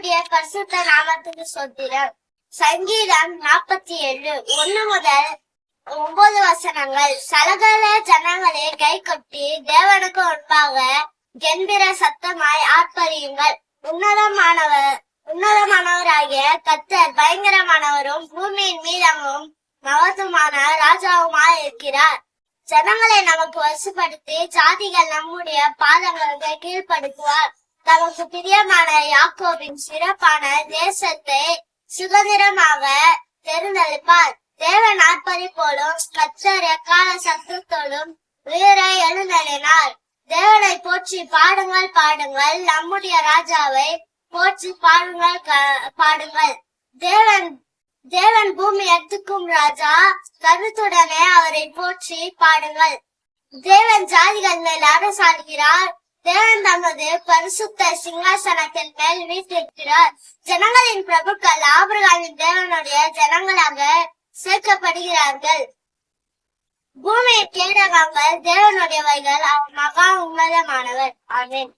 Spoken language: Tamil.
கர்த்தருடைய பரிசுத்த நாமத்துக்கு ஸ்தோத்திரம். சங்கீதம் 47 1 முதல் 9 வசனங்கள். சகல ஜனங்களே கை கொட்டி தேவனுக்கு முன்பாக கெம்பீர சத்தமாய் ஆர்ப்பரியுங்கள். உன்னதமானவராகிய கர்த்தர் பயங்கரமானவரும் பூமியின் மீதமும் மகத்துவமான ராஜாவுமாய் இருக்கிறார். ஜனங்களை நமக்கு வசுப்படுத்தி ஜாதிகள் நம்முடைய பாதங்களுக்கு கீழ்ப்படுத்துவார். தமக்கு பிரியமான யாக்கோபின் சிறப்பான தேசத்தை சுதந்திரமாக தேர்ந்தெடுப்பார். தேவன் ஆர்ப்பரி போலும் கர்த்தர் எக்கால சத்தத்தோடும் உயிரை எழுந்தளினார். தேவனை போற்றி பாடுங்கள் பாடுங்கள், நம்முடைய ராஜாவை போற்றி பாடுங்கள். தேவன் பூமி எத்துக்கும் ராஜா, கருத்துடனே அவரை போற்றி பாடுங்கள். தேவன் ஜாதிகள் மேல் அரசாடுகிறார். தேவன் தமது பரிசுத்த சிங்காசனத்தின் மேல் வீற்றிருக்கிறார். ஜனங்களின் பிரபுக்கள் ஆபிரகாமின் தேவனுடைய ஜனங்களாக சேர்க்கப்படுகிறார்கள். பூமியை கேடகங்கள் தேவனுடையவைகள், அவர் மகா உன்னதமானவர். ஆமென்.